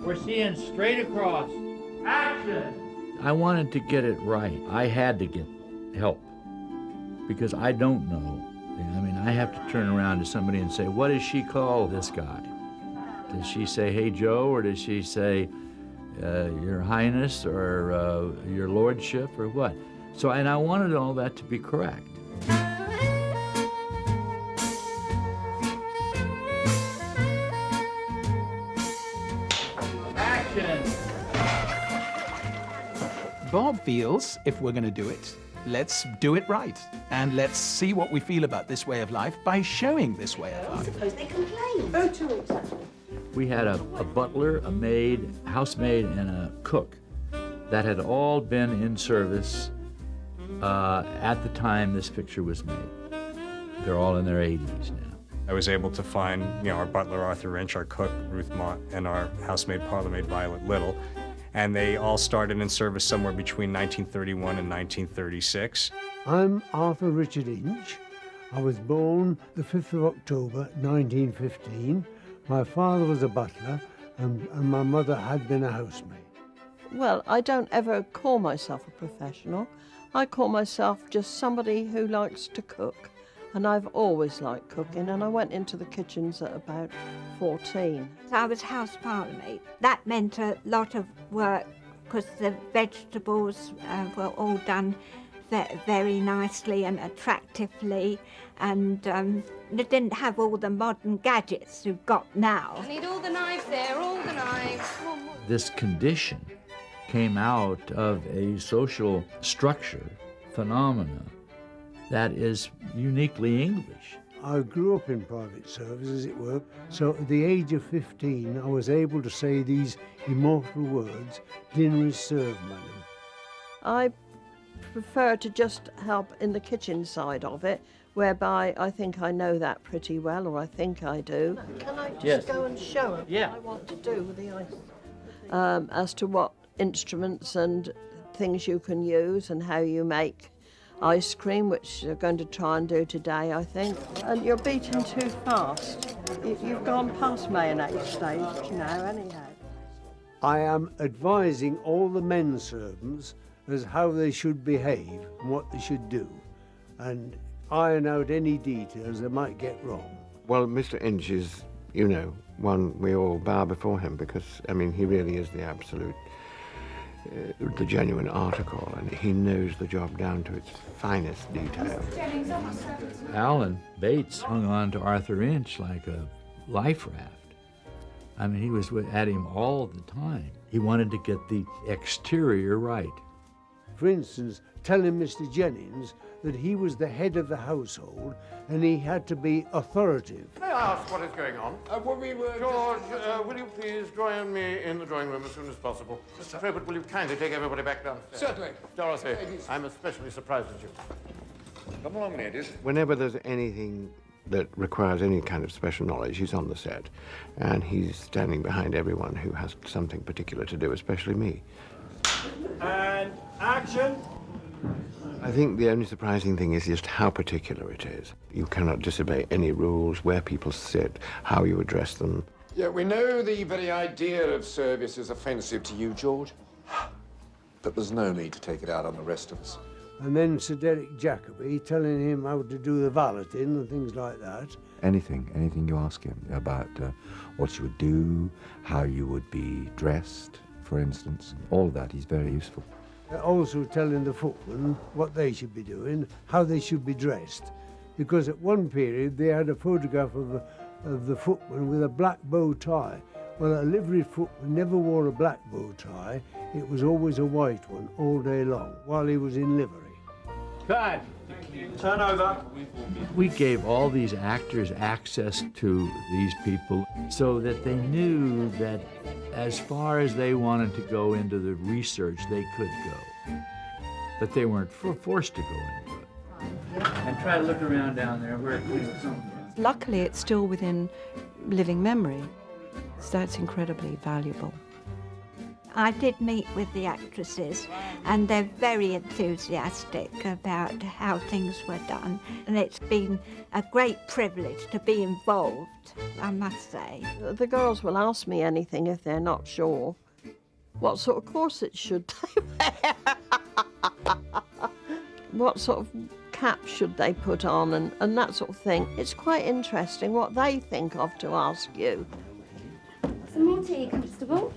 We're seeing straight across. Action! I wanted to get it right. I had to get help because I don't know. I mean, I have to turn around to somebody and say, what does she call this guy? Does she say, hey, Joe, or does she say, Your Highness, or Your Lordship, or what? So, and I wanted all that to be correct. Bob feels if we're going to do it, let's do it right. And let's see what we feel about this way of life by showing this way of life. I suppose they complain. Oh, true, exactly. We had a butler, a maid, housemaid, and a cook that had all been in service at the time this picture was made. They're all in their 80s now. I was able to find, our butler, Arthur Wrench, our cook, Ruth Mott, and our housemaid, parlourmaid, Violet Little. And they all started in service somewhere between 1931 and 1936. I'm Arthur Richard Inch. I was born the 5th of October 1915. My father was a butler and my mother had been a housemaid. Well, I don't ever call myself a professional. I call myself just somebody who likes to cook. And I've always liked cooking, and I went into the kitchens at about 14. I was house parlourmaid. That meant a lot of work because the vegetables were all done very nicely and attractively, and they didn't have all the modern gadgets you've got now. I need all the knives there, all the knives. This condition came out of a social structure, phenomena, that is uniquely English. I grew up in private service, as it were, so at the age of 15 I was able to say these immortal words, dinner is served, madam. I prefer to just help in the kitchen side of it, whereby I think I know that pretty well, or I think I do. Can I just go and show them what I want to do with the ice? As to what instruments and things you can use and how you make ice cream, which you're going to try and do today, I think. And you're beating too fast. You've gone past mayonnaise stage now, anyhow. I am advising all the men servants as how they should behave and what they should do, and iron out any details they might get wrong. Well, Mr. Inch is, one we all bow before him because, he really is the absolute, the genuine article, and he knows the job down to its finest detail. Alan Bates hung on to Arthur Inch like a life raft. He was at him all the time. He wanted to get the exterior right. For instance, telling Mr. Jennings that he was the head of the household and he had to be authoritative. May I ask what is going on? George, will you please join me in the drawing room as soon as possible? Mr. Probert, will you kindly take everybody back downstairs? Certainly. Dorothy, I'm especially surprised at you. Come along, ladies. Whenever there's anything that requires any kind of special knowledge, he's on the set, and he's standing behind everyone who has something particular to do, especially me. And action! I think the only surprising thing is just how particular it is. You cannot disobey any rules, where people sit, how you address them. Yeah, we know the very idea of service is offensive to you, George. But there's no need to take it out on the rest of us. And then Sir Derek Jacobi telling him how to do the valeting and things like that. Anything you ask him about what you would do, how you would be dressed, for instance, all that, he's very useful. Also telling the footmen what they should be doing, how they should be dressed. Because at one period they had a photograph of the footman with a black bow tie. Well, a liveried footman never wore a black bow tie. It was always a white one all day long while he was in livery. Cut. Turn over. We gave all these actors access to these people so that they knew that as far as they wanted to go into the research, they could go. But they weren't forced to go into it. And try to look around down there where it could come from. Luckily, it's still within living memory, so that's incredibly valuable. I did meet with the actresses, and they're very enthusiastic about how things were done, and it's been a great privilege to be involved, I must say. The girls will ask me anything if they're not sure. What sort of corsets should they wear? What sort of cap should they put on, and that sort of thing. It's quite interesting what they think of to ask you. Some more tea, Constable.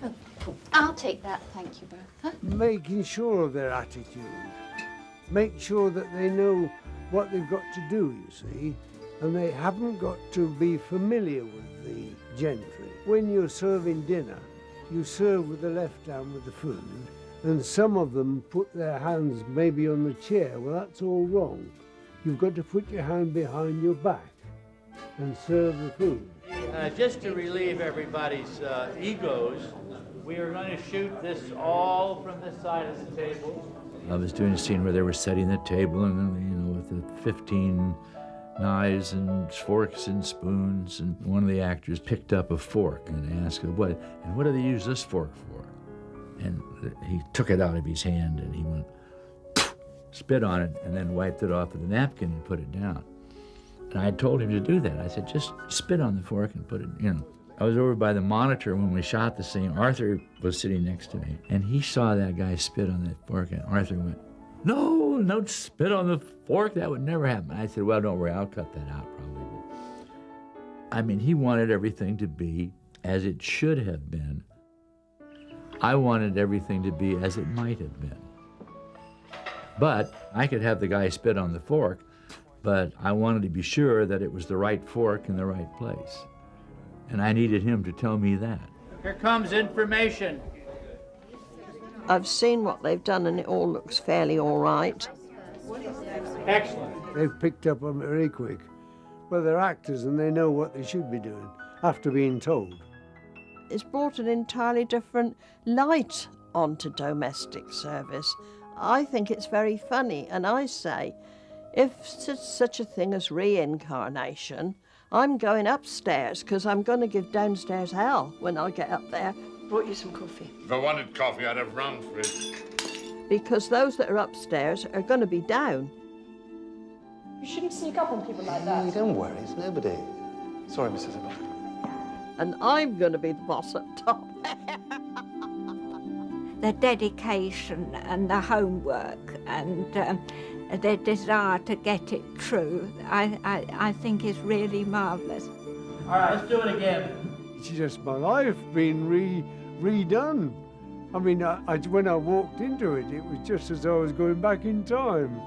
I'll take that, thank you, Bertha. Making sure of their attitude. Make sure that they know what they've got to do, you see, and they haven't got to be familiar with the gentry. When you're serving dinner, you serve with the left hand with the food, and some of them put their hands maybe on the chair. Well, that's all wrong. You've got to put your hand behind your back and serve the food. Just to relieve everybody's egos, we are going to shoot this all from this side of the table. I was doing a scene where they were setting the table, and with the 15 knives and forks and spoons, and one of the actors picked up a fork and asked, what do they use this fork for? And he took it out of his hand and he went, spit on it, and then wiped it off with a napkin and put it down. And I had told him to do that. I said, just spit on the fork and put it, I was over by the monitor when we shot the scene. Arthur was sitting next to me, and he saw that guy spit on that fork, and Arthur went, no, don't spit on the fork. That would never happen. I said, well, don't worry, I'll cut that out probably. But, he wanted everything to be as it should have been. I wanted everything to be as it might have been. But I could have the guy spit on the fork, but I wanted to be sure that it was the right fork in the right place. And I needed him to tell me that. Here comes information. I've seen what they've done and it all looks fairly all right. Excellent. They've picked up on it very quick. Well, they're actors and they know what they should be doing after being told. It's brought an entirely different light onto domestic service. I think it's very funny, and I say, if such a thing as reincarnation, I'm going upstairs because I'm going to give downstairs hell when I get up there. Brought you some coffee. If I wanted coffee, I'd have round for it. Because those that are upstairs are going to be down. You shouldn't sneak up on people like that. Don't worry, it's nobody. Sorry, Mrs. Isabel. And I'm going to be the boss up top. The dedication and the homework and the desire to get it true, I think is really marvellous. All right, let's do it again. It's just my life being redone. I mean, when I walked into it, it was just as though I was going back in time.